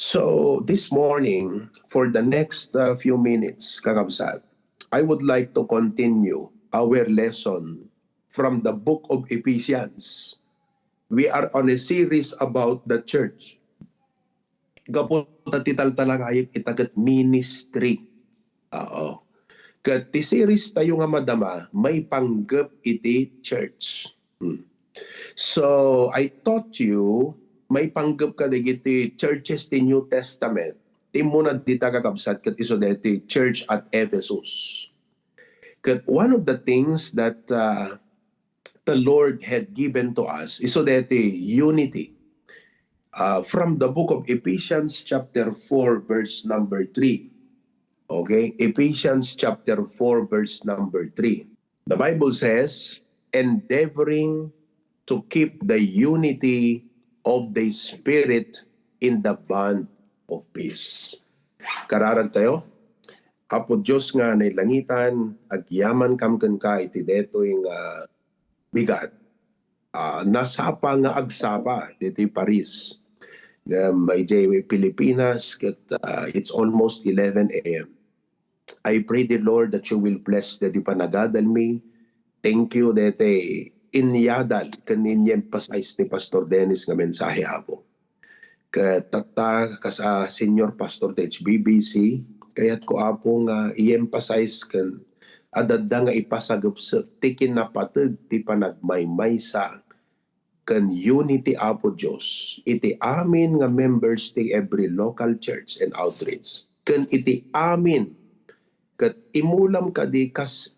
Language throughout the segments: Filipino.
So this morning, for the next few minutes, kakabsat, I would like to continue our lesson from the book of Ephesians. We are on a series about the church. Gapot na tital talaga itagat ministry. Oo. Kat ti series tayo nga madama, may panggap iti church. So, I taught you, may panggap ka digiti churches ti New Testament. Ti muna dita kakabsat kat iso deti church at Ephesus. Kat one of the things that the Lord had given to us iso deti unity. From the book of Ephesians chapter 4 verse number 3. Okay, Ephesians chapter 4 verse number 3. The Bible says, endeavoring to keep the unity of the Spirit in the bond of peace. Kararan tayo, Apo Diyos nga na langitan, agyaman kamkan ka iti deto yung bigat. Nasapa nga agsapa, dito Paris. May JW Pilipinas, it's almost 11 a.m. I pray the Lord that you will bless the panagadal me. Thank you dete inyadal kaninyem pasais ni Pastor Dennis nga mensahe apo. Katata sa Senior Pastor de HBBC, kaya't ko apo nga i-emphasize kan adadda nga ipasagop sa tikin na patag ti panagmaymay sa kan unity apo Diyos. Iti amin nga members ti every local church and outreach. Kan iti amin kat imulam ka di kas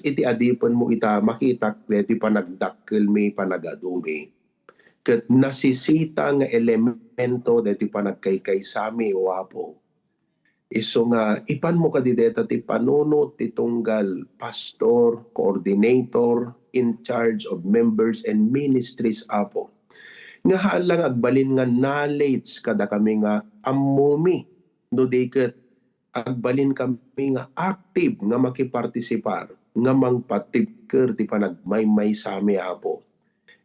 iti adipan mo ita makita deti panagdakkel mi panagadumi. Kat nasisita nga elemento deti panagkaykay sami o apo. Iso nga ipan mo ka di deta ti panunot ti tunggal pastor, coordinator, in charge of members and ministries apo. Nga halang agbalin nga knowledge kada kami nga amumi no di ket agbalin kami nga active nga makipartisipar nga mangpatibker ti panagmaymay sami apo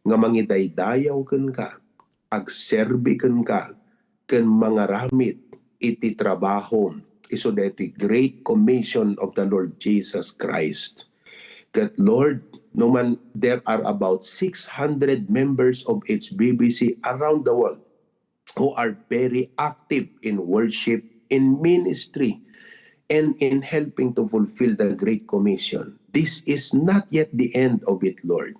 nga mangidaydayaw ken ka agserbi ken ka ken mangaramid iti trabaho iso deti great commission of the Lord Jesus Christ. Ket Lord, no man there are about 600 members of HBBC around the world who are very active in worship, in ministry, and in helping to fulfill the Great Commission. This is not yet the end of it, Lord.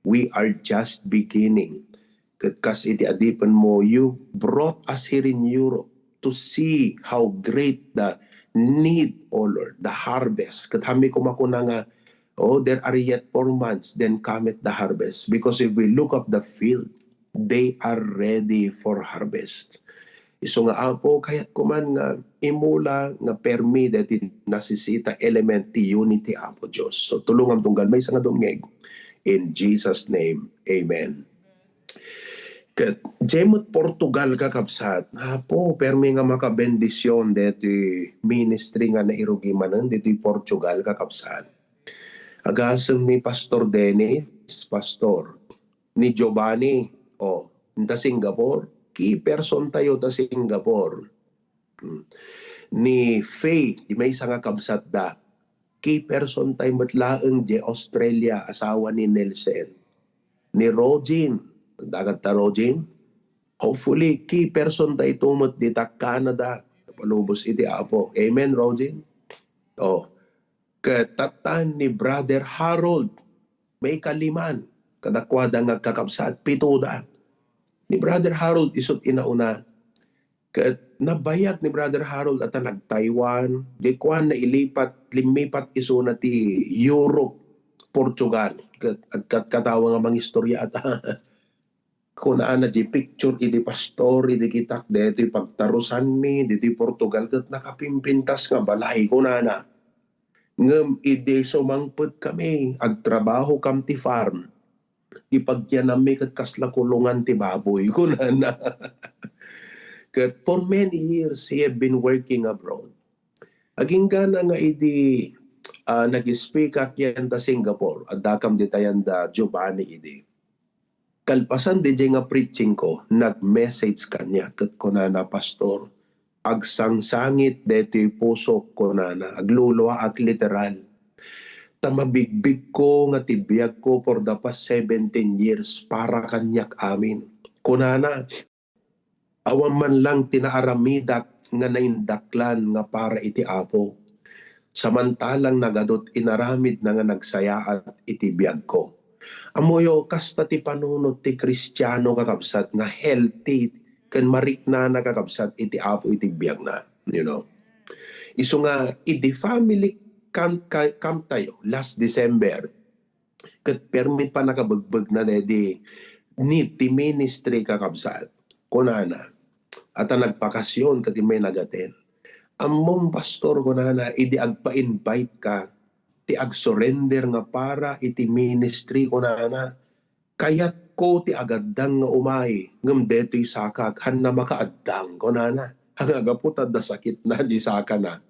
We are just beginning. Kasi iti adipan mo, you brought us here in Europe to see how great the need, O Lord, the harvest. Katami kumakuna nga, there are yet 4 months, then cometh the harvest. Because if we look up the field, they are ready for harvest. Iso nga apo, kaya't kuman nga imula nga permi deti nasisita element ti unity apo Diyos. So tulungan tunggal may nga dumngeg. In Jesus' name, amen. Ket jemot Portugal kakabsat, apo permi nga makabendisyon deti ministry nga nairugimanan deti Portugal kakabsat. Agasem ni Pastor Dennis, Pastor, ni Giovanni, ta Singapore, key person tayo ta Singapore. Ni Faye, di may isa nga kabsat da. Key person tayo matlaang di Australia, asawa ni Nelson. Ni Rogin, dagat ta Rogin. Hopefully, key person tayo tumot di ta Canada. Palubos iti apo. Amen, Rogin? Katatan ni Brother Harold, may kaliman. Kadakwada nga kakabsat, pituda. Ni Brother Harold isot inauna. Nabayag ni Brother Harold at nag-Taiwan. Di kuan na limipat iso na ti Europe, Portugal. Katawa nga mga istorya at kunaan na di picture, di pastor, di kitak, di pagtarusan mi, di Portugal. Kat nakapimpintas nga balay kunana. Ngam ide sumangput kami, agtrabaho kam ti farm. Ipagyanami kat kasla kulungan ti baboy ko na. Kat for many years, he have been working abroad. Aging gana nga idi nag-speak at yan ta Singapore. At dakam di tayan da Giovanni idi. Kalpasan di nga preaching ko, nag-message kanya kat ko na pastor, agsangsangit deto'y puso ko na agluluwa at literal. Tamabigbig ko nga tibiyag ko for the past 17 years para kanyak amin. Kunana, awan man lang tinaaramidak nga naindaklan nga para iti apo. Samantalang nagadot inaramid na nga nagsaya at itibiyag ko. Amoyo kasta ti panunod ti Kristiyano kakabsat nga healthy ken marikna na kakabsat iti apo iti biyag na, you know. Isu nga iti family camp tayo last December ket permit pa nakabagbag na dedi need ti ministry kakabsat kunana at nagpakasyon ket may nagaten. Among pastor kunana idi agpa-invite ka ti ag-surrender nga para iti ministry ko na kayat ko ti agaddang nga umay ngem detoy sakag han na makaaddang ko na hangagaputad da sakit na di saka na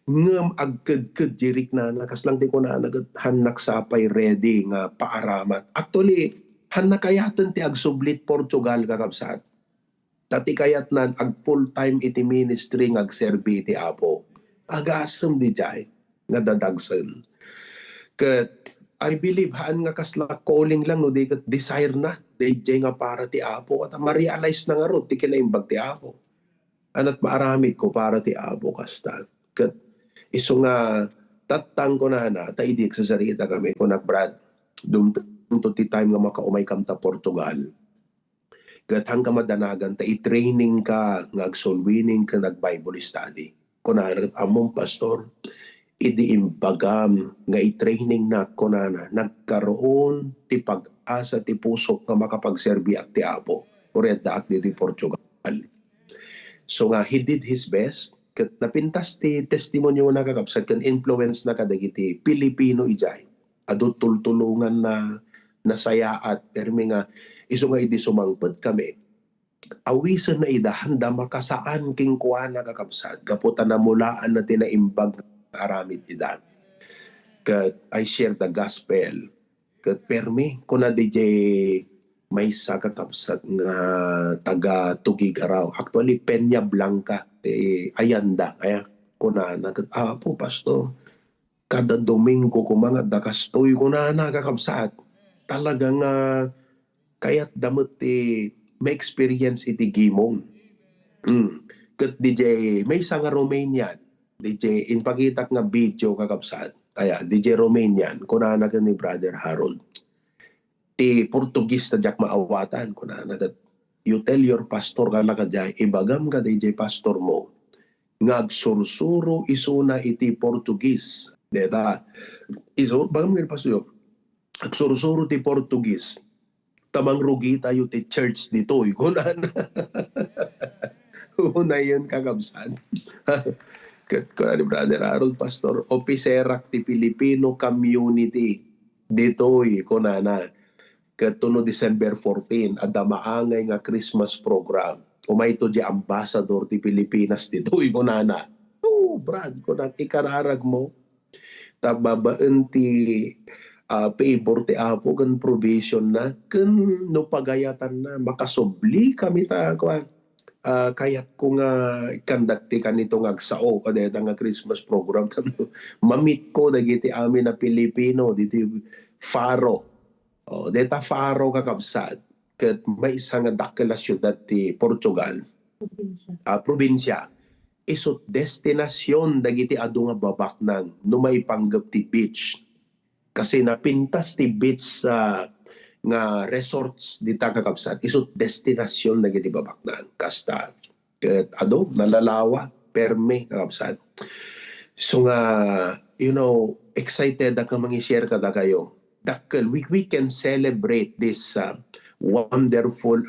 ngem agked jirik na kaslang ti ko na han nagsapay ready nga paaramat actually han nakayatan ti agsublit Portugal kakabsat tati kayat nan ag full time iti ministry nga agserbi iti apo agasem di jay nga dadagsen. Ket I believe haan nga kasla calling lang no di ket desire na DJ nga para ti apo at ma-realize na nga ro ti kinaimbag ti apo. Anat maaramid ko para ti apo kasta. Ket isu nga tatang ko na ta idik sa sarita kami ko nagbrad dumto ti time nga makaumay kam ta Portugal. Ket hanggang madanagan ta i-training ka nga ag-soul winning ka nag-Bible study. Kunana among pastor idi imbagam nga i-training na kunana nagkaroon ti pag-asa ti puso nga makapagserbi at ti apo ured daak dito Portugal. So nga he did his best ket napintas ti testimonyo na kakabsat ken influence na kadagiti Pilipino ijay adu tultulungan na nasaya at permi nga isu nga idi sumangpet kami awisan na idahanda makasaan king kuana kakabsat gaputan na mulaan na tinaimbag aramid ida. Kat I share the gospel. Kat permi ko na DJ may sa kakabsat nga taga Tugigaraw. Actually Peña Blanca Ayanda kaya ko na po pastor kada Domingo ko mga dakastoy ko na nakakabsat talagang kaya't damot may experience iti gimong. Kat DJ may sa nga Romanian DJ inpakitak nga video kakabsat kaya DJ Romanian kunana ka ni Brother Harold ti Portugis na jak maawatan kunana kat you tell your pastor ka nakadjay ibagam ka DJ pastor mo ngagsursuro isuna iti Portugis deta iso bagam nga pastor agsursuro ti Portugis tamang rugi tayo ti church dito kunana una yun kakabsat ket ko ni Brother Harold Pastor opiserak ti Filipino community ditoy kunana ket tuno December 14 adda maangay nga Christmas program umay to di ambassador ti Pilipinas ditoy kunana Brad kunana ikararag mo tababaan ti favor ti apo kan provision na ken no pagayatan na makasubli kami ta kuan kayat ko nga ikandakti kanito nga agsao kadeta nga Christmas program mamit ko dagiti amin na Pilipino diti Faro deta Faro kakabsat ket may isa nga dakela syudad ti Portugal probinsya isut destinasyon dagiti adu nga babaknang no may panggap ti beach kasi napintas ti beach nga resorts di kakabsat isut destinasyon na giti babaknan kasta ket nalalawa perme kakabsat so nga you know excited ka mangi-share kada kayo dakkel we can celebrate this wonderful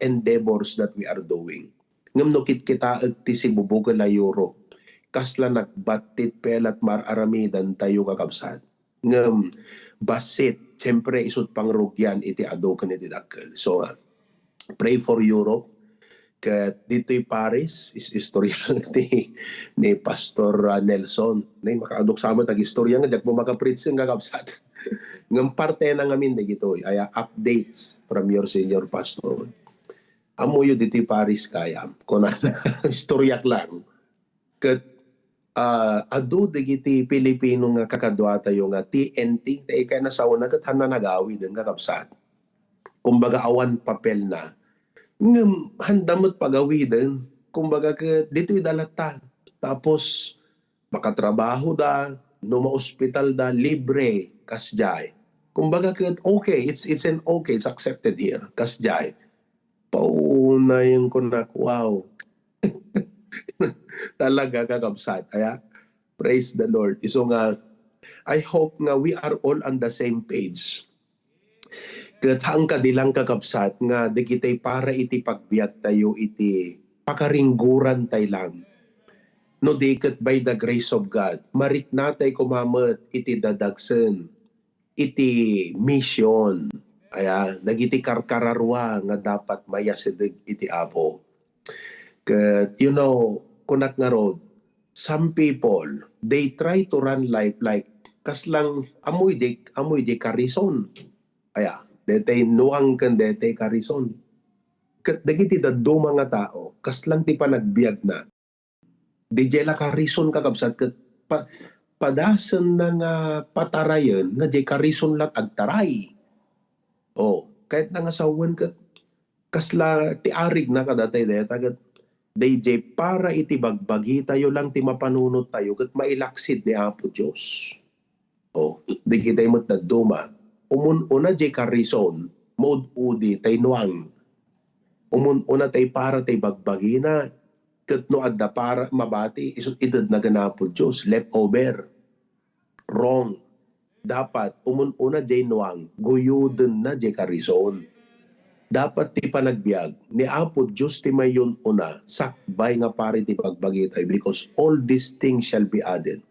endeavors that we are doing ngem no kita ti sibubugan na euro kasla nagbatit pelat mararamidan tayo kakabsat ngem basit siyempre isut pangrugyan iti ado ken iti dakkel so pray for Europe ket dito'y Paris istorya ni Pastor Nelson nay makaadok sama tag istorya nga jak mo makapreach nga kakabsat Ng parte na ngamin na gito, ay updates from your senior pastor. Amo yun dito Paris kaya, kung na istoryak lang. Kat, ado digiti Pilipino nga kakadwa tayo nga TNT, tayo kaya nasawa na kat nagawi din kakapsat. Kumbaga awan papel na. Handamot pagawi din. Kumbaga dito'y dalatan. Tapos, makatrabaho da, numa-hospital da, libre, kasjay. Kumbaga okay, it's an okay, it's accepted here, kasjay. Paunayin ko na, wow. Talaga kakabsat. Kaya, praise the Lord. So nga, I hope nga we are all on the same page. Kat hang kadilang kakabsat nga, di kita'y para iti pagbiat tayo iti pakaringguran tayo lang. No di kat by the grace of God, marit natay kumamat iti dadagsen, iti mission. Aya, nagiti karkararwa nga dapat mayasidig iti Apo. Kat, you know, kunak nga road, some people, they try to run life like, kas lang, amoy di karison. Aya, detay nuang kan detay karison. Kat, dagiti daddo mga tao, kas lang ti panagbiag na, di jela karison kakabsat, kat, padasan na nga patarayan, nga di karison lat agtaray. Oh, kahit nangasawan ka, kasla ti arig na kadatay deta, kat DJ para iti bagbagi tayo lang ti mapanunot tayo, kat mailaksid ni Apo Diyos. Oh, di kita'y mataduma. Umun-una di karison, mood-udi tay nuang. Umun-una tay para tay bagbagi na, kat no adda para mabati, isot idad na ganapo Diyos, leftover. Wrong. Dapat umun-una jay nuang, guyuden na jay karison. Dapat ti panagbiag, ni Apo Diyos ti mayon una, sakbay nga pare ti pagbagi tayo, because all these things shall be added.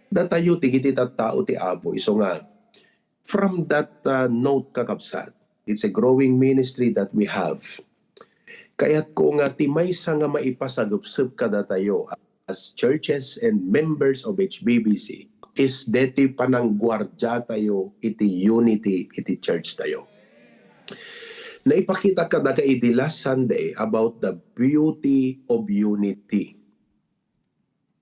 Datayo ti kiti tao ti Apo, iso nga, from that note kakabsat, it's a growing ministry that we have. Kaya't ko nga ti maysa nga maipasagupsup kada tayo as churches and members of HBBC, is deti pananggwardya tayo iti unity, iti church tayo. Naipakita ka na iti last Sunday about the beauty of unity.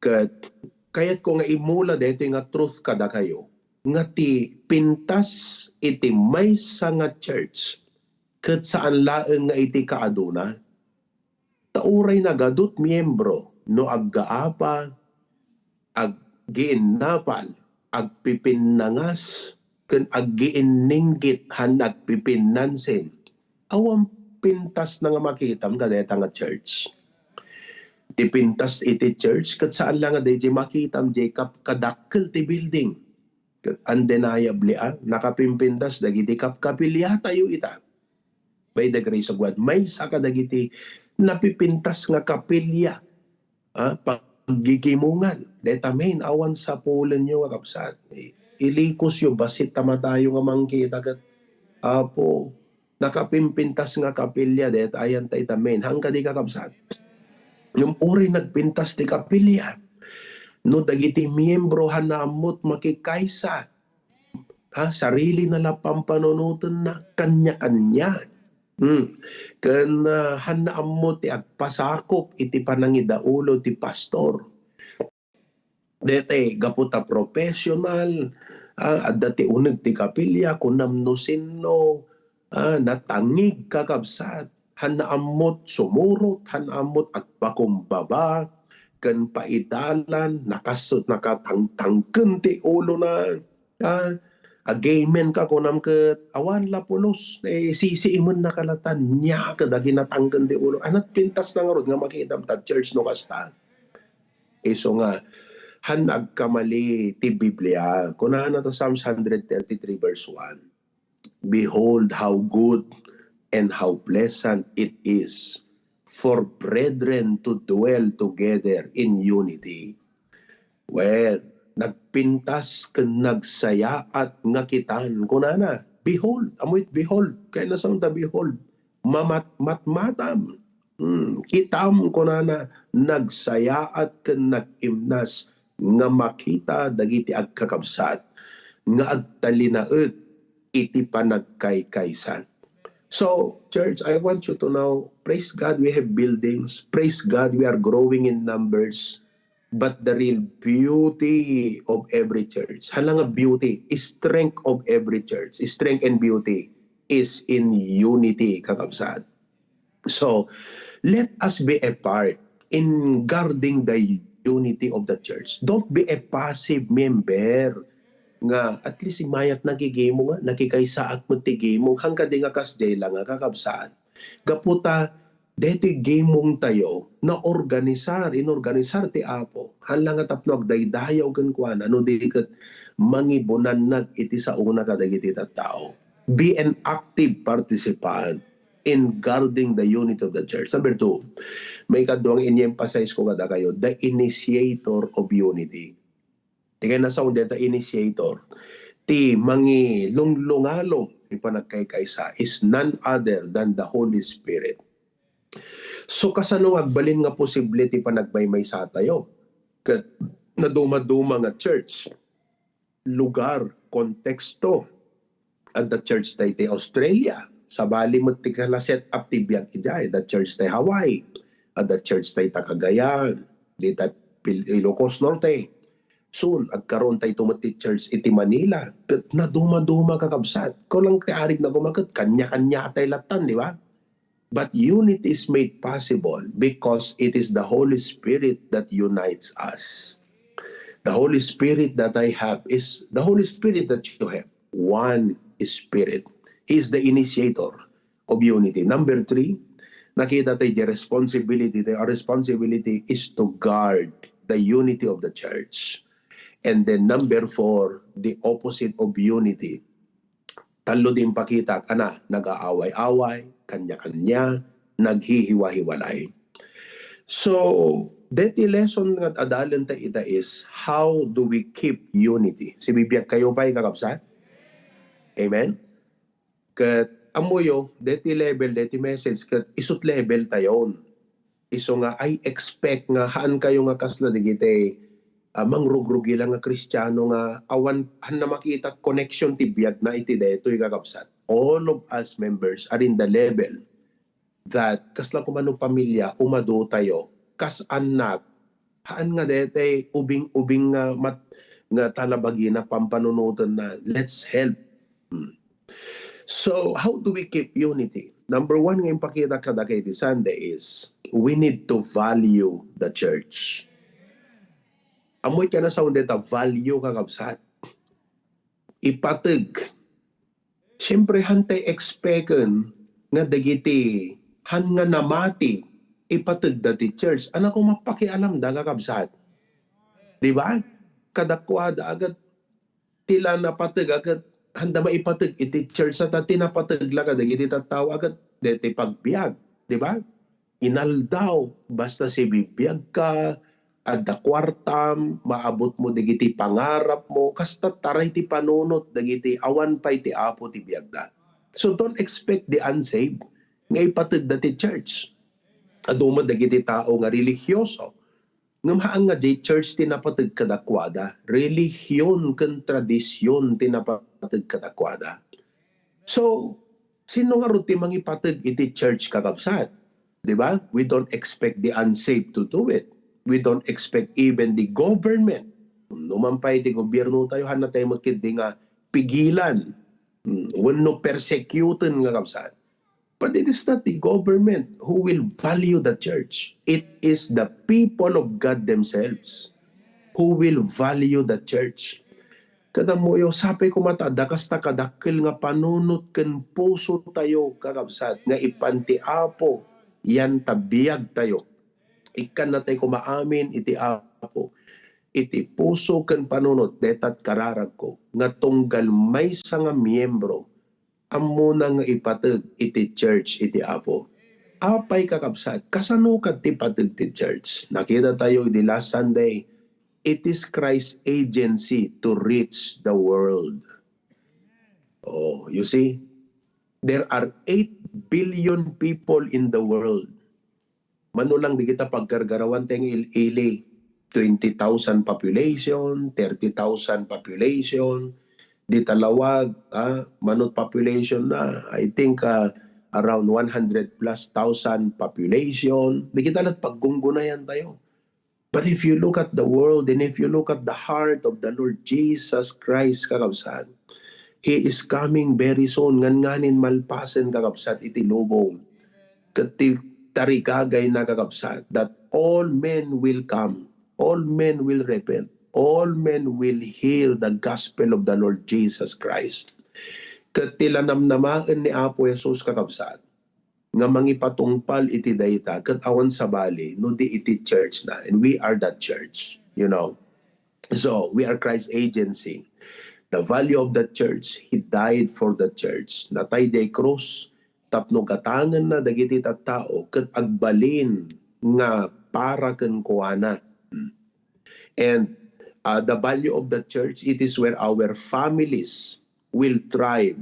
Kaya't ko nga imula deti nga truth kada kayo, nga ti pintas iti maysa nga church, kat saan laeng nga iti kaaduna, tauray nagadut miyembro, no aggaapa, aggiinnapal, agpipinnangas, ken aggiinninggit han agpipinnansin. Awang pintas na nga makitam kadeta nga church. Ti pintas iti church, kat saan lang nga di makitam di kadakkel ti building. Kat undeniably, nakapimpintas dagiti kapilya tayo ita. By the grace of God, may saka dagiti napipintas nga kapilya. Paggigimungan. Deta main, awan sa pulan nyo nga kapsat. Ilokos yung basit tama tayo nga mangkita. Apo, nakapimpintas nga kapilya. Deta ayan tayo tamen. Hangga di ka kapsat. Yung uri nagpintas di kapilya. No dagiti miyembro hanamot makikaysa. Sarili na lapampanunutan na kanya-kanya. Kan hanaamot ti agpasakop iti panangidaulo ti pastor. Dete gaputa professional, adda ti uneg ti kapilya kunamno sinno, natangig kakabsat, hanaamot sumurot, hanaamot agpakumbaba, ken paidalan, nakatangtangken ti ulo na, agamen ka kunam ket awan lapulos, sisiimon na kalatan, niya kadagi natangken ti ulo. Anat pintas na nga rod nga makitam ta church no kasta. Iso nga, han agkamali ti Biblia. Kunahan na to Psalms 133 verse 1. Behold how good and how pleasant it is for brethren to dwell together in unity. Well, nagpintas ken nagsaya at ngakitan kunana. Behold, amoy behold, kaya nasang da behold, mamatmatam. Kitam kunana, nagsaya at ken nagimnas nga makita dagiti agkakabsat. nga agtalinaet iti panagkaykaysan. So, church, I want you to know, praise God, we have buildings. Praise God, we are growing in numbers. But the real beauty of every church, halanga beauty, strength of every church, strength and beauty is in unity, kakabsat. So, let us be a part in guarding the unity of the church. Don't be a passive member nga at least mayat nagigimo nga nakikaysaat mo ti gimong hangga di nga kasjay lang nga kakabsaan. Gaputa dito gimong tayo na inorganisar ti Apo. Hala nga tapno agdaydayaw kan kuan ano di ket mangibunan nag iti sa una kadagiti tao. Be an active participant in guarding the unity of the church. Number 2, may kaduang in-emphasize ko kada kayo, the initiator of unity. Tingay na sa the initiator. Ti mangi lungalong ipanagkaykaysa is none other than the Holy Spirit. So kasano agbalin nga posible ti panagmaymay sa tayo? Kat na dumaduma nga church, lugar, konteksto, at the church tayo ti Australia, sa bali mo ti kala set up ti biyag ijay, the church tayo Hawaii, at the church tayo Cagayan, di tayo Ilocos Norte. Soon, agkaroon tayo tumati church iti Manila. Na duma-duma kakabsat. Kung lang kaarig na gumagat, kanya-kanya tayo latan, di ba? But unity is made possible because it is the Holy Spirit that unites us. The Holy Spirit that I have is the Holy Spirit that you have. One Spirit. He is the initiator of unity. Number 3, nakita tayo the responsibility. Our responsibility is to guard the unity of the church. And then number 4, the opposite of unity. Talo din pakita, nag-aaway-away, kanya-kanya, naghihiwa-hiwalay. So, that lesson nga adalan ta ita is, how do we keep unity? Si bibiyag kayo pa kakabsat? Amen? Kat amoyo, that level, that message, kat isut level tayon. Iso nga, I expect nga, haan kayo nga kasla digite, mangrugrugi lang nga Kristiyano nga awan na makita connection ti biag na iti detoy kakabsat. All of us members are in the level that kasla kumano pamilya umado tayo kas anak haan nga dete ubing nga talabagi na pampanunutan na let's help. So how do we keep unity? Number 1 nga ipakita kada kay di Sunday is we need to value the church. Amoy ka na sa undeta value kakabsat. Ipatag. Siyempre hantay expecten nga dagiti han nga namati ipatag dati church. Ano kung mapakialam da kakabsat? Diba? Kadakwada agad tila napatag agad handa maipatag iti church sa tinapatag lang dagiti tattaw agad deti pagbiag. Diba? Inaldaw basta si bibiyag ka at the kwartam, maabot mo dagiti pangarap mo, kasta taray ti panunot, dagiti awan pa'y ti apo ti biyagda. So don't expect the unsaved nga ipatid dati church. Aduma dagiti tao nga religyoso. Ngamaang nga di church tinapatid kadakwada, relihiyon kan tradisyon tinapatid kadakwada. So, sino nga rin ti mangipatid iti church kakabsat? Diba? We don't expect the unsaved to do it. We don't expect even the government. Numampay di gobyerno tayo, hana tayo magkindi nga pigilan. Wano persecutin nga kapsat. But it is not the government who will value the church. It is the people of God themselves who will value the church. Kada mo yung sapay kumatada, kasta kadakil nga panunot ken puso tayo kakabsat, nga ipanti apo, yan tabiyag tayo. Ikan na tayo kumaamin iti apo, iti puso ken panunot detat kararag ko nga tunggal may sa nga miyembro amo na nga ipateg iti church iti apo. Apay kakabsat kasano kat ti pateg ti church? Nakita tayo di last Sunday, it is Christ's agency to reach the world. Oh, you see, there are 8 billion people in the world. Manulang di kita pagkargarawan teng ili 20,000 population, 30,000 population, Di talawag, manot population na, I think around 100 plus thousand population. Di kita lahat paggunggunayan tayo. But if you look at the world and if you look at the heart of the Lord Jesus Christ, kakabsat, He is coming very soon. Ngan-nganin malpasen, kakabsat, itinubong. Kati tarikagay na, kakabsat, that all men will come, all men will repent, all men will hear the gospel of the Lord Jesus Christ. Katilanamnamaan ni Apo Jesus, kakabsat, nga mangipatungpal iti dayta ket awan sa bali no di iti church na, and we are that church, you know. So we are Christ's agency. The value of the church, He died for the church. Natay de cross tapno gatangan na dagiti tattao ket agbalin nga para ken kuana. And the value of the church, it is where our families will thrive.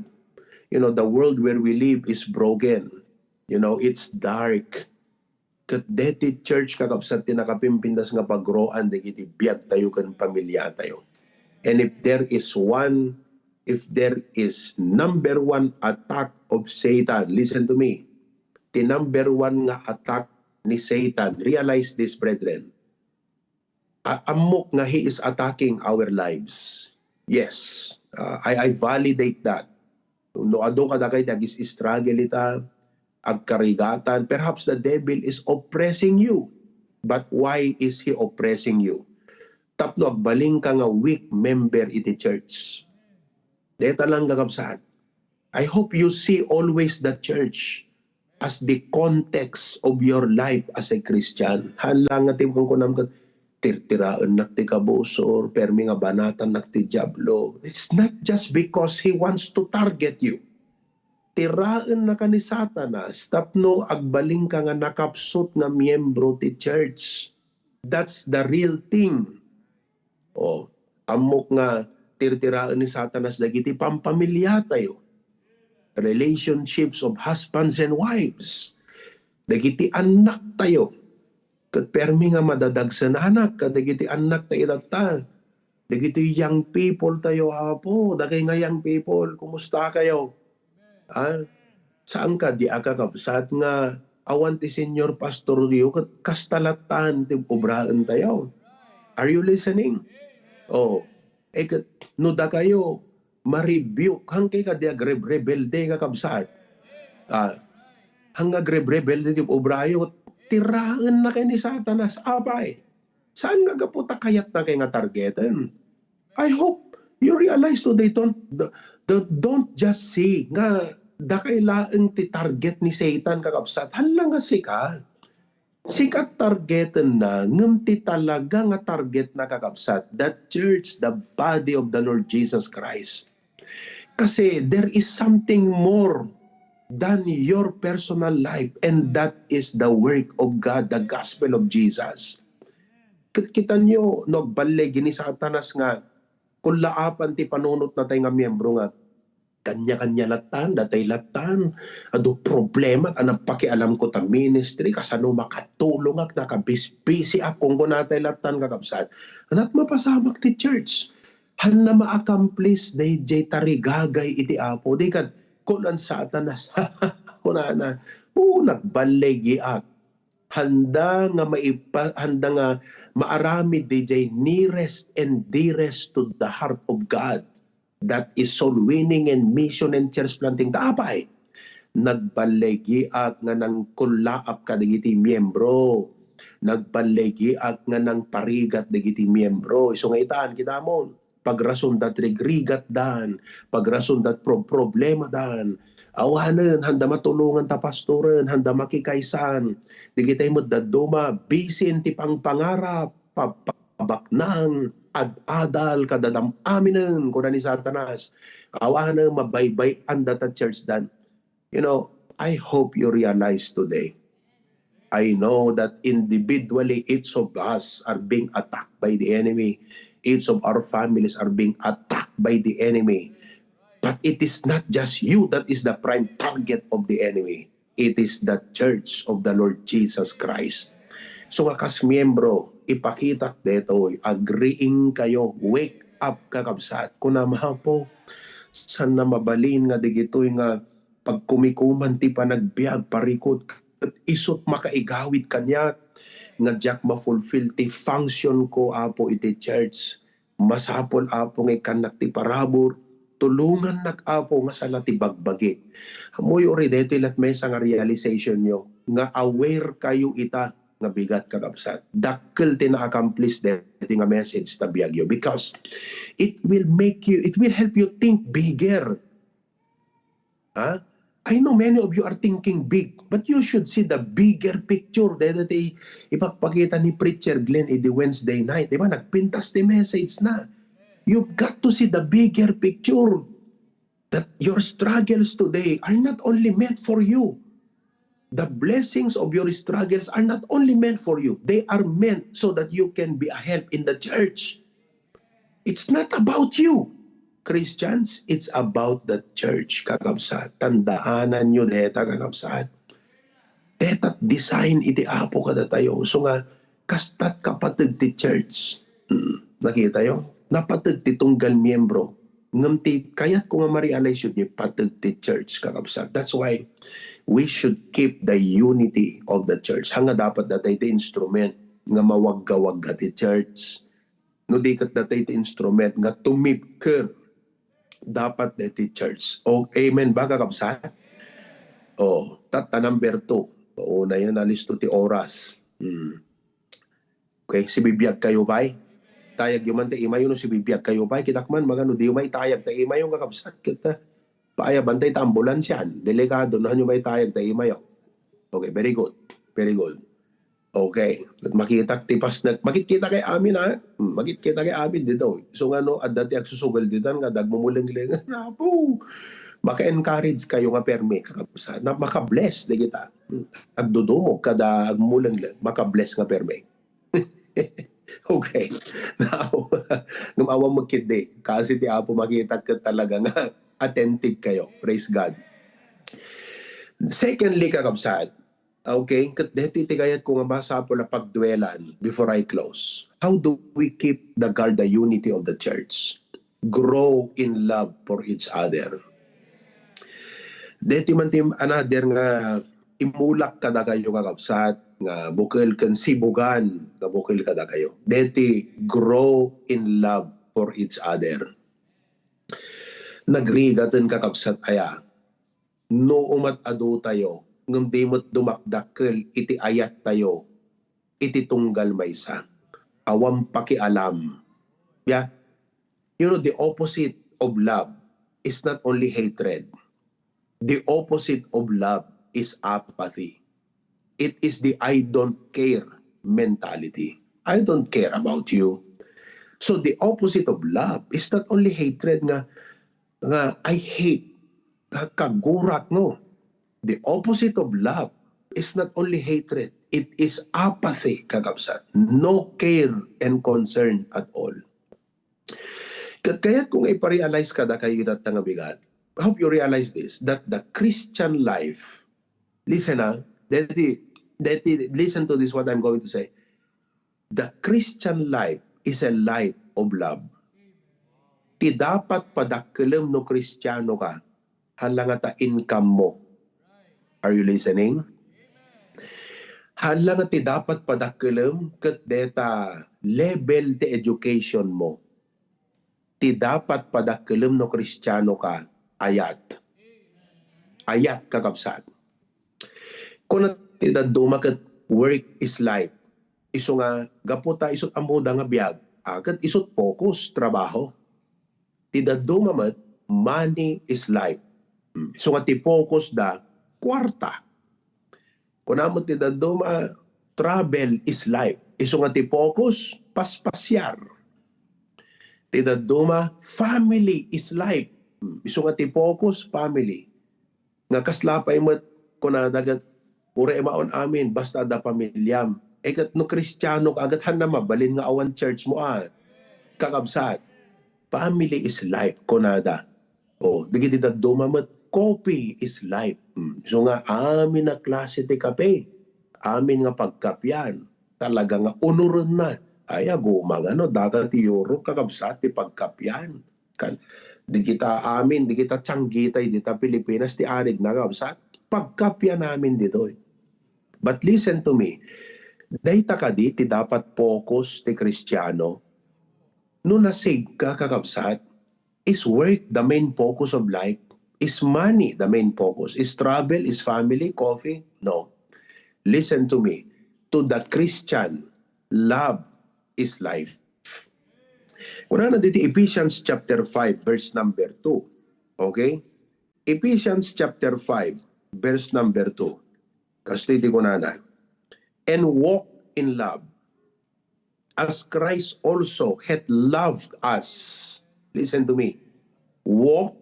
You know, the world where we live is broken. You know, it's dark. Kat deti church kakabsat tinakapimpindas nga pagroan dagiti biag tayo kan pamilya tayo. And if there is number one attack of Satan, listen to me. The number one nga attack ni Satan, realize this, brethren. Amok nga he is attacking our lives. Yes, I validate that. No ado kada kay dagis struggle ita, agkarigatan. Perhaps the devil is oppressing you. But why is he oppressing you? Tapno agbaling ka nga weak member iti church. Deta lang kakabsat. I hope you see always the church as the context of your life as a Christian. Halang nga timkong kunam ka, tirtiraan nakti kabusor, permi nga banatan nakti diablo. It's not just because he wants to target you. Tiraan na ka ni Satanas, tapno agbaling ka nga nakapsot nga miyembro ti church. That's the real thing. O, amok nga tirtiraan ni Satanas dagiti pampamilya tayo. Relationships of husbands and wives. Dagiti anak tayo. Kat permi nga madadagsan anak, kadagiti anak tayo dagta. Dagiti young people tayo, apo. Dagay nga young people, kumusta kayo? Saan ka di akakapsat nga awan ti Senyor Pastor Rio kastalatan ti obraan tayo. Are you listening? Oh, no da kayo ma-rebuke hang kay ka di rebelde kakabsat. Hang rebelde ti obrayo tiraan na kay ni Satanas apay. Saan nga gaputa kayat na kay nga targetan? I hope you realize today, don't just see nga dakailaeng ti target ni Satan kakabsat. Hala nga sika. Sikat targetan na ngem ti talaga nga target na kakabsat. That church, the body of the Lord Jesus Christ. Kasi there is something more than your personal life, and that is the work of God, the gospel of Jesus. Kita nyo, nagbalay gini Satanas nga kung laapan ti panunot na tayo nga miyembro nga kanya-kanya latan, datay latan, ado problema, anang pakialam ko ta ministry, kasano makatulong ak, nakabis-busy akong kung natay latan kakabsat. Anat mapasamak ti church. Han na ma-accomplish, day tarigagay iti apo. Di kad, kunan Satanas, kunana, nagbalay giak. Handa nga maaramid DJ nearest and dearest to the heart of God. That is soul winning and mission and church planting. Tapay, nagbalegi nga nang kulaap ka dagiti miyembro. Nagbalegi nga nang parigat dagiti miyembro. So nga itaan kita mo, pagrason dat regrigat dan, pagrason dat problema dan, awanan, handa matulungan ta pastoren, handa makikaisan. Di kita mo daduma, bisin ti pang pangarap, pabaknang, ad-adal, kadadam aminen, kuna ni Satanas. Awanan, mabaybay, anda ta church dan. You know, I hope you realize today. I know that individually, each of us are being attacked by the enemy. Each of our families are being attacked by the enemy. But it is not just you that is the prime target of the enemy. It is the church of the Lord Jesus Christ. So nga kas miyembro, ipakita dito, agreeing kayo, weak up kakabsat. Kuna mahapo, san na mabalin nga digitoy nga pagkumikuman ti panagbiag parikot isot makaigawid kanya nga jak ma-fulfill ti function ko apo iti church. Masapol apo nga ikanak ti parabor, tulungan nag-apo nga sala ti bagbagi. Amoy ori dito ilat mesa nga realization nyo nga aware kayo ita nga bigat kakabsat. Dakkel ti na-accomplish dito nga message ta biagyo because it will help you think bigger. Huh? I know many of you are thinking big, but you should see the bigger picture. Dito ipagpakita ni Preacher Glenn the Wednesday night. Diba? Nagpintas the message na. You've got to see the bigger picture. That your struggles today are not only meant for you. The blessings of your struggles are not only meant for you. They are meant so that you can be a help in the church. It's not about you. Christians, it's about the church, kakabsat. Tandaanan nyo, deta, kakabsat. Deta, design iti apo kada tayo. So nga, kastat kapatid ti church. Nakita yun? Napatid ti tunggal miyembro. Ngamti, kaya't ko nga ma-realize yun, patid ti church, kakabsat. That's why we should keep the unity of the church. Hanga dapat datay ti instrument nga mawagga-wagga ti church. No di kat datay ti instrument nga tumipker dapat deti church. O, amen ba kakabsat? O, tata number 2. O, na yan, nalisto ti oras. Okay, si bibiyag kayo ba'y? Tayag yung man ti imayo no si bibiyag kayo ba'y? Kitakman, magano, di yung may tayag ti imayo kakabsat. Kita, paaya, bantay ta ambulans yan. Delikado, nahan yung may tayag ti imayo. Okay, very good. Very good. Okay. At makita kay amin ha. Makikita kay amin dito. So nga no, at dati agsusugal dito nga dagmumuling-ling. Napo. Maka-encourage kayo nga permi kakapsa. Na maka-bless di kita. Agdudumog kada agmuling-ling. Maka-bless nga permi. Okay. Now, nung awang magkindi, kasi ti Apo makita ka talaga nga attentive kayo. Praise God. Secondly, kakapsat, okay, deti tigayat ko nga basa po na pagduelan before I close. How do we keep the unity of the church? Grow in love for each other. Deti man tim another nga imulak kada kayo kakapsat nga bukil kan sibugan nga bukil kada kayo. Deti grow in love for each other. Nagrigatan kakapsat aya. No umat adu tayo ngem di mo't dumakdakkel iti ayat tayo, iti tunggal maysa. Awam pakialam. Yeah? You know, the opposite of love is not only hatred. The opposite of love is apathy. It is the I don't care mentality. I don't care about you. So the opposite of love is not only hatred nga I hate, kagurat no. The opposite of love is not only hatred, it is apathy, kakapsat. No care and concern at all. Kaya kung iparealize ka na kayo itat nga bigat, I hope you realize this, that the Christian life, listen listen to this what I'm going to say. The Christian life is a life of love. Ti dapat padakkelem no Kristiyano ka, halanga ta income mo. Are you listening? Halang ti dapat padakkelem ket deta level ti education mo. Ti dapat padakkelem no Kristiyano ka ayat. Ayat kakabsat. Kung ti daduma ket work is life. Isu nga gaputa isut amuda nga biag. Ket isut focus trabaho. Ti daduma met money is life. Isu nga ti focus da kwarta. Kung naman ti daduma, travel is life. Isu nga ti focus, paspasyar. Ti daduma, family is life. Isu nga ti focus, family. Nga kaslapay mo, kung nadagat, ure maon amin, basta da pamilyam. Kat no Kristiyano, agat han na mabalin nga awan church mo kakabsat. Family is life, kunada. O, digiti daduma mo, coffee is life. So nga, amin na klase ti kape. Amin nga pagkapyan. Talaga nga, unuron na. Ay agumang dagat ti Europe kakabsat ti pagkapyan. Di kita amin, di kita tsanggitay, di ta Pilipinas, ti arid na kakabsat. Pagkapyan namin dito. But listen to me, dahita ka di, ti dapat focus ti Kristiyano, no nasave ka kakabsat, is work the main focus of life? Is money the main focus? Is travel? Is family? Coffee? No. Listen to me. To the Christian, love is life. Kuna na dito Ephesians chapter 5 verse number 2. Okay? Ephesians chapter 5 verse number 2. Kastiti ko na. And walk in love as Christ also hath loved us. Listen to me. Walk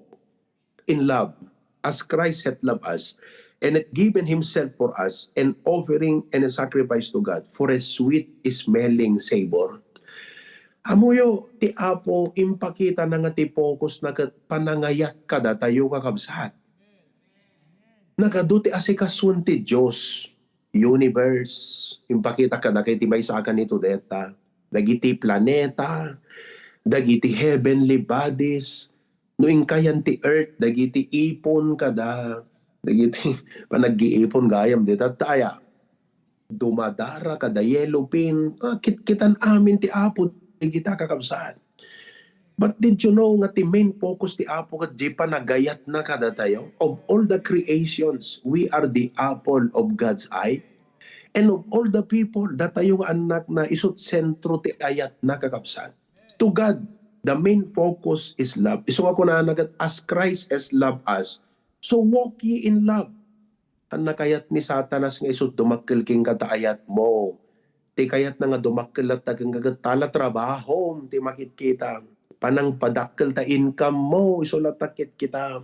in love as Christ hath loved us and hath given himself for us an offering and a sacrifice to God for a sweet smelling savor. Amuyo, ti Apo, impakita na nga ti focus na panangayat kada tayo kakabsat. Nagaduti asikasun ti Diyos, universe, impakita kada kay ti may saakan ito deta, dagiti planeta, dagiti heavenly bodies, noing kayan ti earth, dagiti ipon kada, dagiti panag-iipon gayam deta taya, dumadara kada yellow pin, kitan amin ti Apo, kita kakabsat. But did you know nga ti main focus ti Apo kat di pa nagayat na kada tayo? Of all the creations, we are the apple of God's eye. And of all the people, datayong anak na isut sentro ti ayat na kakabsat. To God, the main focus is love. Iso ako na nagat, as Christ has loved us, so walk ye in love. Ang nakayat ni Satanas nga isut dumakkel king kataayat mo. Ti kayat na nga dumakkel at tagang kagatala trabaho, ti makikita. Panang padakkel ta income mo, iso latakit kita.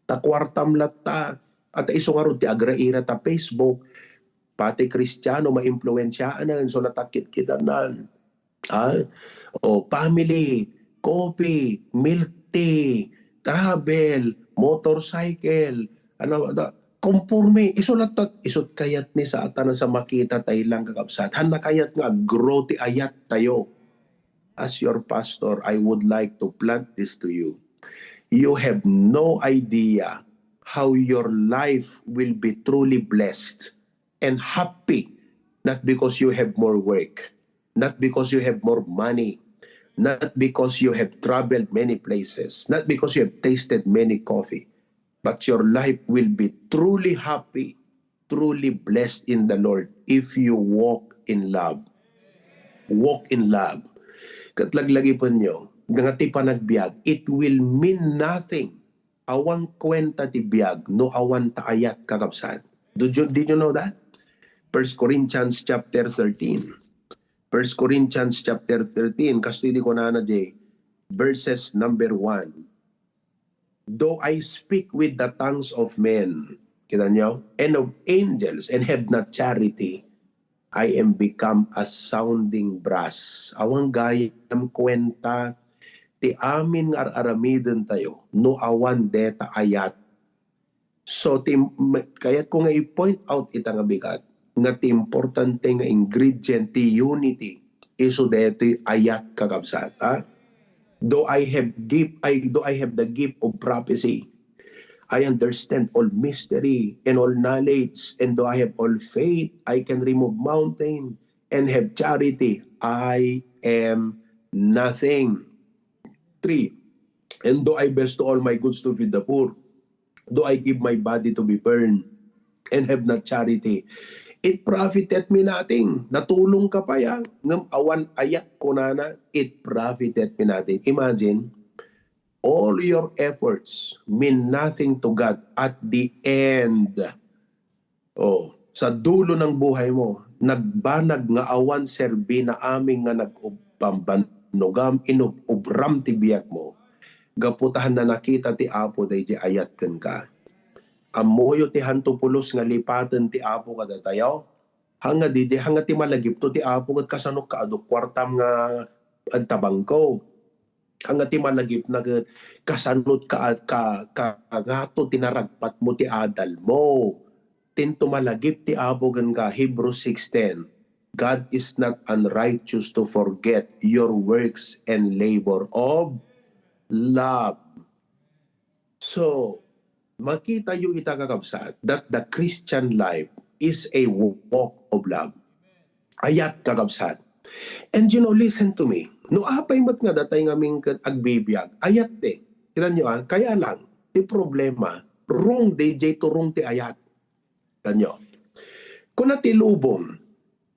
Ta kwartam latta. At iso nga ron ti agraira ta Facebook. Pati Kristiyano ma-impluensyaan na, iso latakit kita na. O family, coffee, milk tea, travel, motorcycle, conforme, isulat isut kayat ni Satan sa makita tayo lang kakabsat. Han nakayat nga grow ti ayat tayo. As your pastor, I would like to plant this to you. You have no idea how your life will be truly blessed and happy, not because you have more work, not because you have more money, not because you have traveled many places, not because you have tasted many coffee, but your life will be truly happy, truly blessed in the Lord if you walk in love. Walk in love. Katlaglagi po nyo, nga ti panagbiag, it will mean nothing. Awang kwenta ti biag, no awan taayat kakabsat. Did you know that? 1 Corinthians chapter 13. 1 Corinthians chapter 13, kastidi ko na verses number 1. Though I speak with the tongues of men, kita nyo, and of angels, and have not charity, I am become a sounding brass. Awang gayam kwenta, ti amin aramiden tayo, no awan deta ayat. So, kaya ko nga i-point out itang bigat, nga ti importante nga ingredient, ti unity, iso deto ayat kakabsat, Though I have the gift of prophecy, I understand all mystery and all knowledge, and though I have all faith, I can remove mountain, and have charity, I am nothing. 3. And though I bestow all my goods to feed the poor, though I give my body to be burned, and have not charity, it profited me nothing. Natulong ka pa yan. Ngam awan ayat ko na, it profited me nothing. Imagine, all your efforts mean nothing to God at the end. Sa dulo ng buhay mo, nagbanag nga awan serbi na aming nga nagubambanogam inubram ti biyak mo. Gaputahan na nakita ti Apo day di ayat kan ka. Amoyo ti hantupulos nga lipatan ti Apo kada tayo. Hanga ti malagip to ti Apo kat kasanok ka adu kwartam nga antabang ko. Hanga ti malagip na kasanot ka ngato tinaragpat mo ti adal mo. Tinto malagip ti Apo gan ka Hebrews 6:10. God is not unrighteous to forget your works and labor of love. So, makita yung itakakabsat that the Christian life is a walk of love. Ayat kakabsat. And you know, listen to me. No apay mat nga datay ngaming agbibiyag. Ayat de. Kita nyo kaya lang, ti problema, wrong DJ to wrong ti ayat. Kita nyo. Kung natilubong,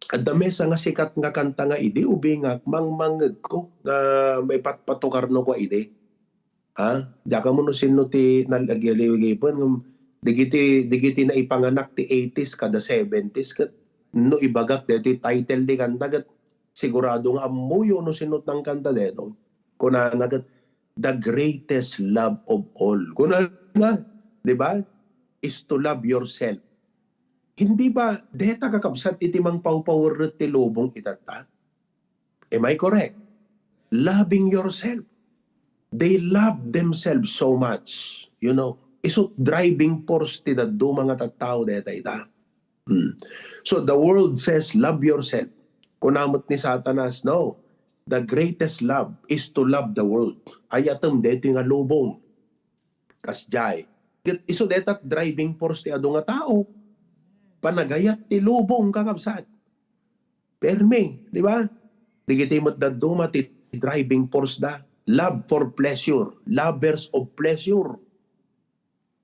at the mesa nga sikat nga kanta nga ide, ubi nga mangmangag ko na may patpatukar no ko ide. Ha? Daka mo no sino ti nalagyaligipon, digiti na ipanganak ti 80s kada 70s kat no ibagak deti title di kanta kat sigurado nga amuyo no sinot ng kanta deto. Kuna nagat the greatest love of all. Kuna nga, di ba? Is to love yourself. Hindi ba, deta kakabsat iti mang pawpawarot ti lubong itata? Am I correct? Loving yourself. They love themselves so much. You know, iso driving force ti daddo mga tattao deta ita. So the world says, love yourself. Kunamot ni Satanas, no. The greatest love is to love the world. Ayatom dito nga lubong. Kasjay. Iso deta driving force ti ado nga tao. Panagayat ti lubong kakabsat. Perme, di ba? Digiti mo't daduma ti driving force da. Love for pleasure. Lovers of pleasure.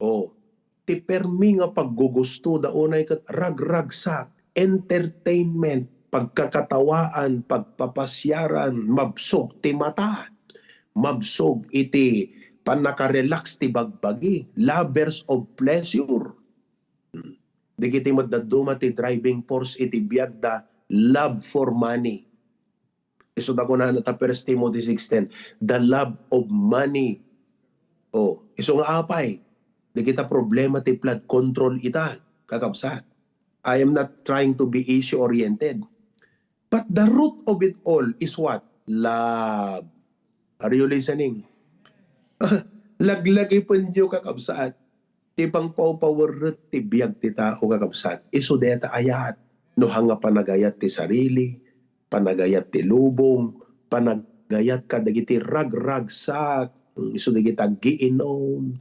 Oh, ti permi nga paggugusto da unay kat ragragsak, entertainment, pagkakatawaan, pagpapasyaran, mabsog ti mata. Mabsog iti panakarelax ti bagbagi. Lovers of pleasure. Digiti mo't daduma ti driving force iti biyagda, love for money. Iso da ko na ta 1 Timothy 6:10, the love of money. Oh, iso nga apay. Di kita problema ti flood control ita, kakabsat. I am not trying to be issue-oriented. But the root of it all is what? Love. Are you listening? Laglagi po niyo kakabsat. Ti pang pawpawarot ti biyag ti tao kakabsat. Iso deta ayat. No hanga panagayat ti sarili, panagayat ti lubong, panagayat ka dagiti ragragsak, iso dagiti aggiinom,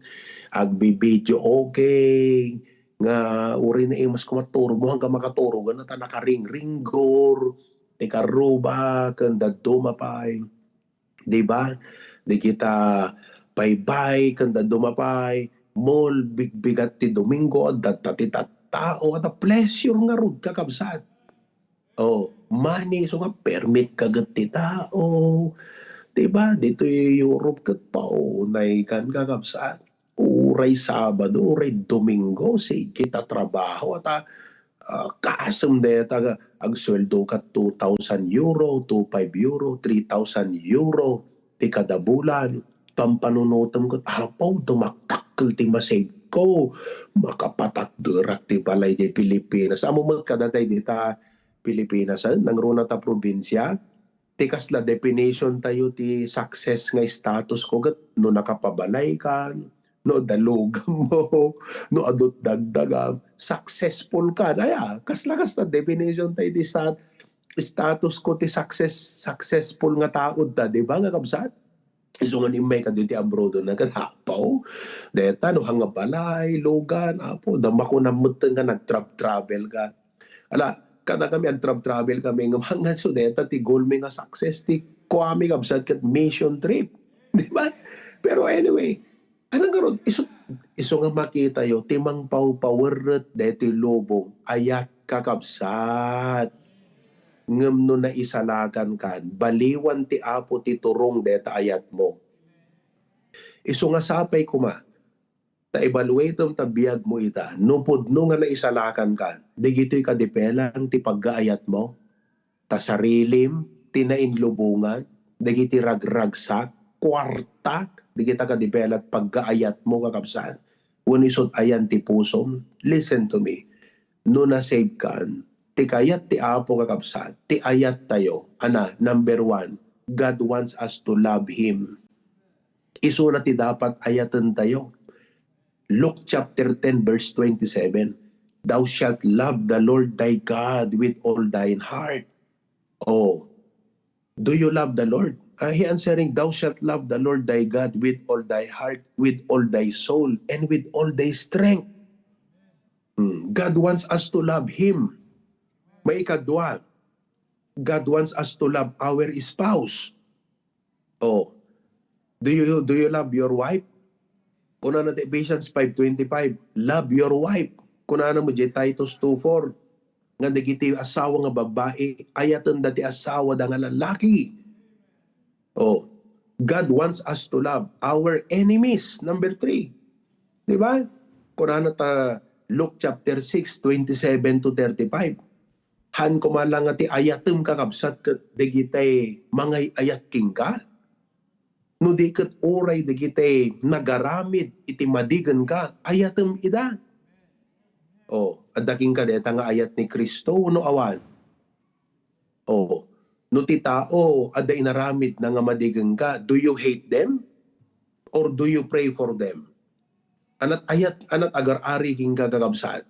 agbibidyo okay, nga uri na mas kumaturo mo hanggang makaturo, gana ta nakaring-ringgor, ti karuba, kanda dumapay, di ba? Di kita bye-bye, kanda dumapay, mall, bigbigat ti Domingo, dati tao, at a pleasure nga rod kakabsat. Oh, money, so nga permit kagat ti tao. Diba? Dito yung Europe kat paunay kan kakabsat. Uray Sabado, uray Domingo, sige kita trabaho at kasam deta agsweldo ka 2,000 euro, 2,500 euro, 3,000 euro, ti kada bulan. Pampanunutom ko, apaw, dumaktakkel ti masave ko. Makapatak durak ti balay di Pilipinas. Amo magkadatay dita Pilipinas, nang runa ta probinsya, tikas la definition tayo ti success nga status ko gat no nakapabalay ka, no dalugam mo, no adot dagdagam, successful ka. Aya, kasla-kas na definition tayo ti status ko ti successful nga taod ta, di ba nga kabsat? Iso nga ni may ka diti abroad na katapaw. Deta no hanga balay, logan, apo, damako na muteng ka nag-travel ka. Ala, kada kami ang travel kami ng mga sudeta ti goal may nga success ti kuami kabsat kat mission trip. Di ba? Pero anyway, anong karon iso nga makita yo timang pawpawarret deti lobong ayat kakabsat. Ngem no na isalakan kan baliwan ti apo ti turong deta ayat mo. Iso nga sapay kuma ta-evaluate ang tabiyag mo ita, nupod no nga naisalakan ka, digito'y kadipelang ti paggaayat mo, ta sarilim, tinainlubungan, digiti ragragsak, kwartak, digita kadipelat paggaayat mo kakabsaan. Unisot ayan ti pusom, listen to me, no na-save kan, ti kayat ti apo kakabsat, ti ayat tayo, number 1, God wants us to love Him. Iso na ti dapat ayatan tayo. Luke chapter 10 verse 27. Thou shalt love the Lord thy God with all thine heart. Oh, do you love the Lord? He answering, thou shalt love the Lord thy God with all thy heart, with all thy soul, and with all thy strength. God wants us to love Him. May ikadwa, God wants us to love our spouse. Oh, do you love your wife? Kuna na Ephesians 5:25, love your wife. Kuna na mo Titus 2:4, nga dagiti asawa nga babae, ayatan dati asawa da nga lalaki. Oh, God wants us to love our enemies. Number 3. Di ba? Kuna na ta Luke chapter 6:27-35. Han kumalang ati ayatem kakabsat ket dagitay mangay ayat king ka. No di ket oray dagitay nagaramid iti madigen ka, ayatem ida. Oh, adaking ka deta nga ayat ni Kristo no awan. Oh, no ti tao ada inaramid na nga madigen ka, do you hate them or do you pray for them? Anat agar-ari king kakabsat.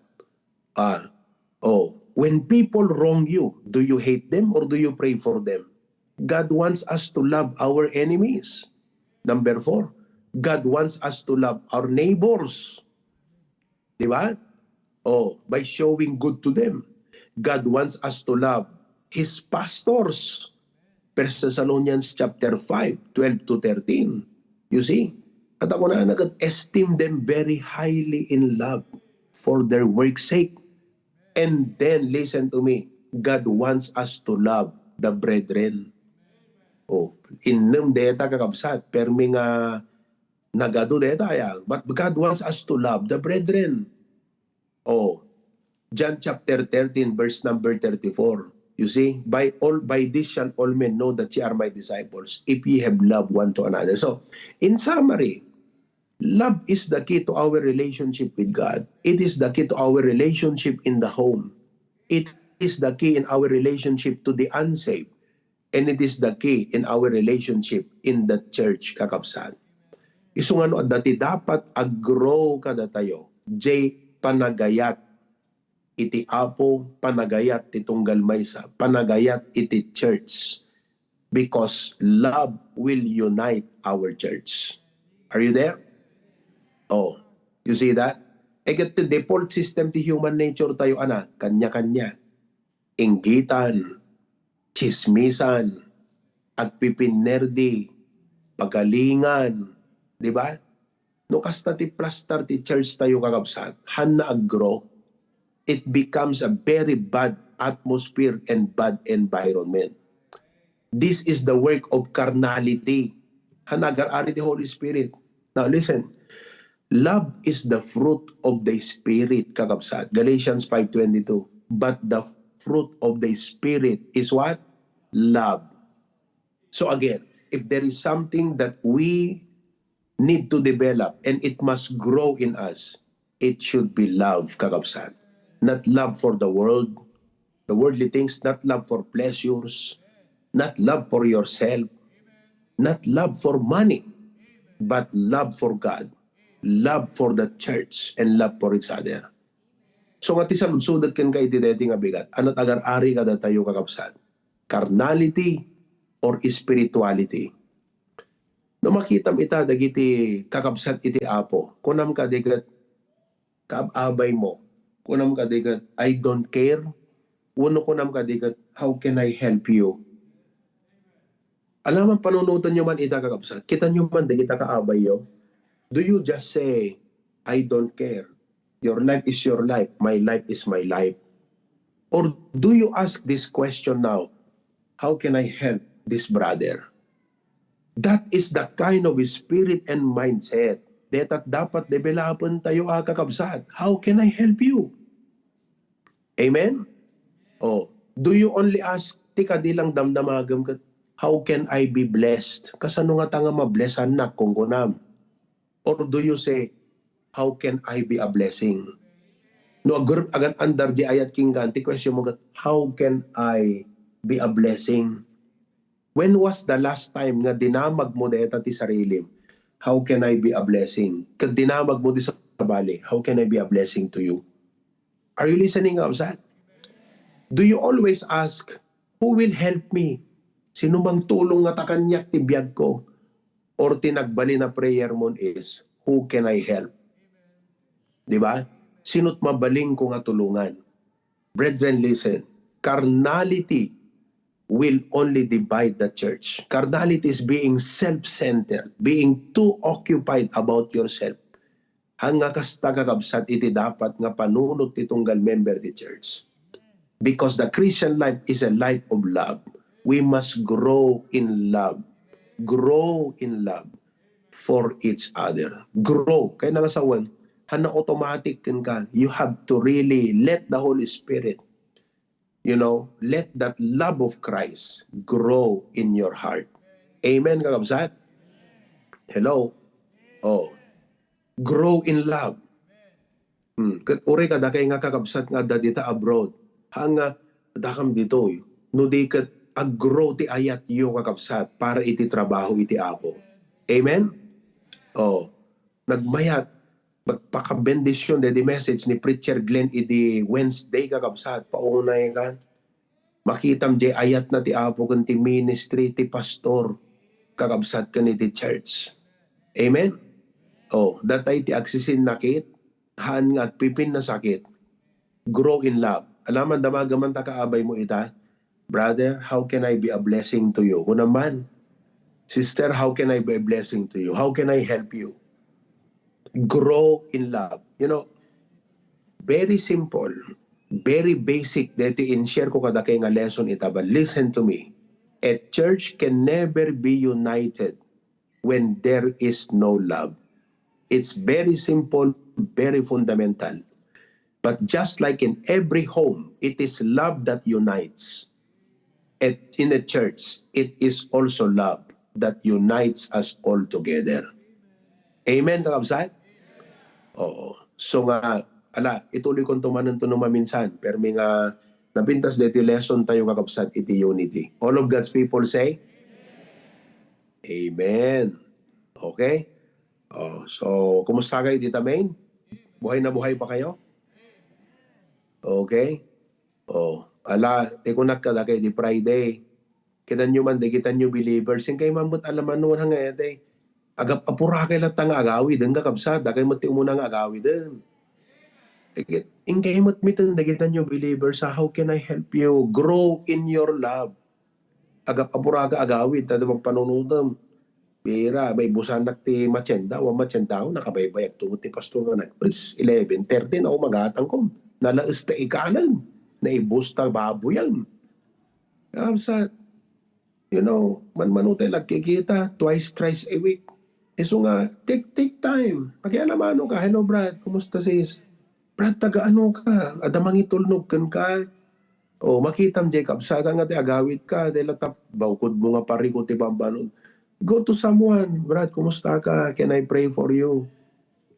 When people wrong you, do you hate them or do you pray for them? God wants us to love our enemies. Number 4, God wants us to love our neighbors. Di ba? By showing good to them. God wants us to love His pastors. 1 Thessalonians chapter 5:12-13. You see? At ako na nag-esteem them very highly in love for their work's sake. And then, listen to me, God wants us to love the brethren. Innam deta kakabsat, permi nga nagado deta yan. But God wants us to love the brethren. John chapter 13, verse number 34. You see, by this shall all men know that ye are my disciples, if ye have love one to another. So, in summary, love is the key to our relationship with God. It is the key to our relationship in the home. It is the key in our relationship to the unsaved. And it is the key in our relationship in the church, kakabsat. Iso nga no, dati dapat aggrow kada tayo. Panagayat iti apo, panagayat ti tunggal maysa, panagayat iti church. Because love will unite our church. Are you there? You see that? The default system ti human nature tayo, kanya-kanya. Inggitan, chismisan, agpipinnerdi, pagalingan, di ba? No kasta ti plastar ti church tayo kakabsat, han na aggrow, it becomes a very bad atmosphere and bad environment. This is the work of carnality. Hanagar-ari the Holy Spirit. Now listen, love is the fruit of the Spirit, kakabsat. Galatians 5:22. But the fruit of the Spirit is what? Love. So again, if there is something that we need to develop and it must grow in us, it should be love, kakabsat. Not love for the world, the worldly things, not love for pleasures, not love for yourself, not love for money, but love for God, love for the church, and love for each other. So nga ti saludsudad ken kay iti deti nga bigat, anat agar-ari kada tayo kakabsat, carnality or spirituality. No makitam ita dagiti kakabsat iti apo, kunam ka digat kaabay mo, kunam ka digat I don't care, uno kunam ka digat how can I help you? Alam ang panunutan nyo man ita kakabsat, kita nyo man digita kaabay yo, do you just say I don't care? Your life is your life, my life is my life. Or do you ask this question now, how can I help this brother? That is the kind of spirit and mindset that dapat developan tayo kakabsat. How can I help you? Amen? Do you only ask, tika di lang damdamagam ka, how can I be blessed? Kasano nga tanga mablessan na kung kunam? Or do you say, how can I be a blessing? No, agan andar di ayat king ganti question mo, how can I be a blessing? When was the last time nga dinamag mo deta ti sarili? How can I be a blessing? Kad dinamag mo di sa bali, how can I be a blessing to you? Are you listening, Kabsat? Do you always ask, who will help me? Sino bang tulong nga takanyak tibiyag ko? Or tinagbali na prayer mo is, who can I help? Di ba? Sino't mabaling ko nga tulungan? Brethren, listen. Carnality will only divide the church. Carnality is being self-centered, being too occupied about yourself. Hanga kasta kakabsat, iti dapat nga panunod ti tunggal member ti church. Because the Christian life is a life of love. We must grow in love. Grow in love for each other. Grow. Kaya nangasawan, hana automatic ka. You have to really let the Holy Spirit, let that love of Christ grow in your heart. Amen, kakabsat? Hello? Oh. Grow in love. Uri ka da kay nga kakabsat nga da dita abroad. Hanga, dakam dito. No di ka grow ti ayat yung kakabsat para iti trabaho iti apo. Amen? Oh. Nagmayat. Magpaka-bendisyon di message ni Preacher Glenn iti Wednesday kakabsat. Paunay ka. Makitam di ayat na ti apo kan ti ministry ti pastor. Kakabsat kan iti church. Amen? Oh, datay ti aksisin nakit, haan nga at pipin na sakit. Grow in love. Alaman damagaman ta kaabay mo ita. Brother, how can I be a blessing to you? Kung naman, sister, how can I be a blessing to you? How can I help you? Grow in love. Very simple, very basic deti in-share ko kada kay nga lesson ita. But listen to me. A church can never be united when there is no love. It's very simple, very fundamental. But just like in every home, it is love that unites. And in the church, it is also love that unites us all together. Amen, kakabsat? Oo. So nga, ituloy kong tumanan to maminsan. Pero may nga, napintas dito lesson tayo kakabsat, iti unity. All of God's people say? Amen. Okay? Oh, so, kumusta kayo, Tita Main? Buhay na buhay pa kayo? Okay? Oh, tikunak ka da kay di Friday. Kita nyo man, kita nyo believers. Yung kayo mamut alaman noon hanga ete. Agap apura kay latang agawi, deng kakabsada, kay mati umunang agawi den. Yung kayo matmitan, kita nyo believers, how can I help you? Grow in your love. Agap apura ka agawi, tada magpanunudam. Bira, may busanak ti matsenda, nakabaybayag tumot ti pastor nga nag-preach. 11:30 na umagatang ko. Nalaas ta ikanan. Naibusta baboyan. Kapsat, manmanutay lagkikita, twice, thrice a week. So nga, take time. Pakialamano ka, hello Brad, kumusta sis? Brad, taga-ano ka? Adamang itulnog kan ka. O, makitam, Jacob, sada nga ti agawit ka, dahil tap, bawkod mo nga pariko ti bambanon. Go to someone. Brad, kumusta ka? Can I pray for you?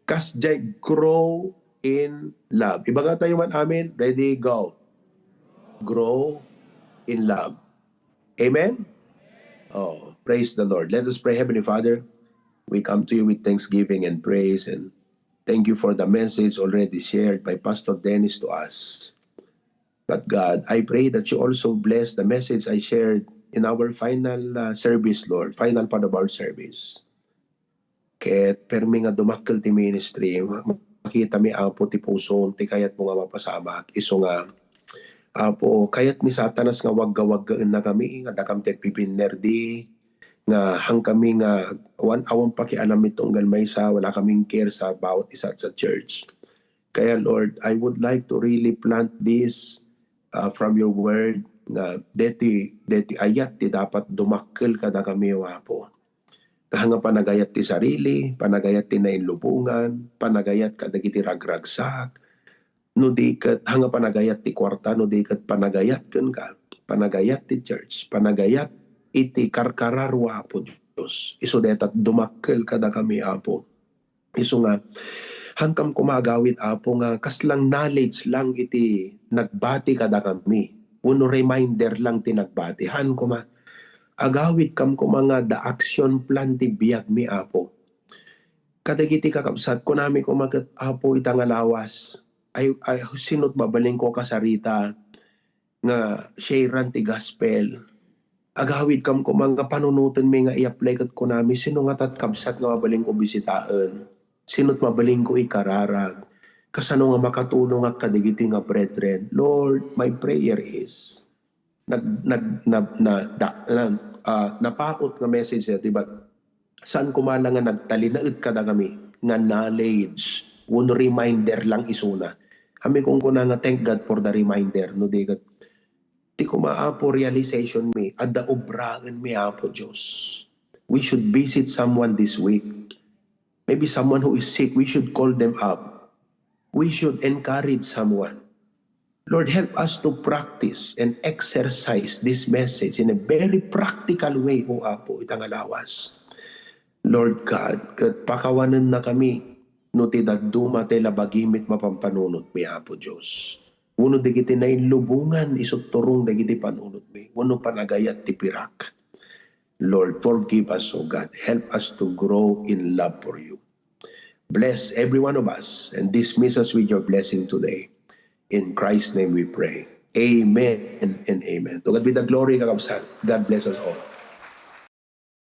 Kasjay, grow in love. Ibaga tayo man amin. Ready, go. Grow in love. Amen? Oh, praise the Lord. Let us pray. Heavenly Father, we come to you with thanksgiving and praise, and thank you for the message already shared by Pastor Dennis to us. But God, I pray that you also bless the message I shared in our final service, Lord, final part of our service. Ket permi nga dumakkel ti ministry, makita mi apo ti puso, ti kayat mo nga mapasamak. Iso nga, apo, kayat ni Satanas nga wagga-waggaan na kami, nga dakam tet pipinnerdi, nga hang kami nga awang pakialam itong galmaysa, wala kaming care sa bawat isa sa church. Kaya Lord, I would like to really plant this from your word, nga deti ayat ti dapat dumakkel kada kami wapo. Kahanga panagayat ti sarili, panagayat ti nainlubungan, panagayat kada kiti ragragsak, no di kat hanga panagayat ti kwarta, no di kat panagayat ken ka, panagayat ti church, panagayat iti karkararwa po Diyos. Iso detat dumakkel kada kami apo. Iso nga hangkam kumagawit apo nga kaslang knowledge lang iti nagbati kada kami. Uno reminder lang tinagbatihan ko ma. Agawit kam ko mga the action plan ti biyag mi apo. Kadagiti kakabsat ko nami ko magat apo itang alawas. ay sinot babaling ko kasarita nga sharean ti gospel. Agawid kam ko mga panunutan may nga i-apply kat ko namin sino nga tatkabsat nga mabaling ko bisitaan. Sinot mabaling ko ikararag. Kasano nga makatulong nga kadigiti nga brethren. Lord, my prayer is napaot nga message na diba saan kumala nga nagtalinaid kada kami nga knowledge one reminder lang isuna kami kung kuna nga thank God for the reminder no di kat ti ko maapo realization mi adda obragan mi apo Diyos. We should visit someone this week, maybe someone who is sick. We should call them up. We should encourage someone. Lord, help us to practice and exercise this message in a very practical way, O Apo, itang alawas. Lord God, kat pakawanan na kami, no ti daduma te labagimit mapampanunot mi, Apo Diyos. Uno digiti na inlubungan, isutturong digiti panunot mi. Uno panagayat ti pirak. Lord, forgive us, O God. Help us to grow in love for you. Bless every one of us and dismiss us with your blessing today. In Christ's name we pray. Amen and amen. To God be the glory, kakabsat. God bless us all.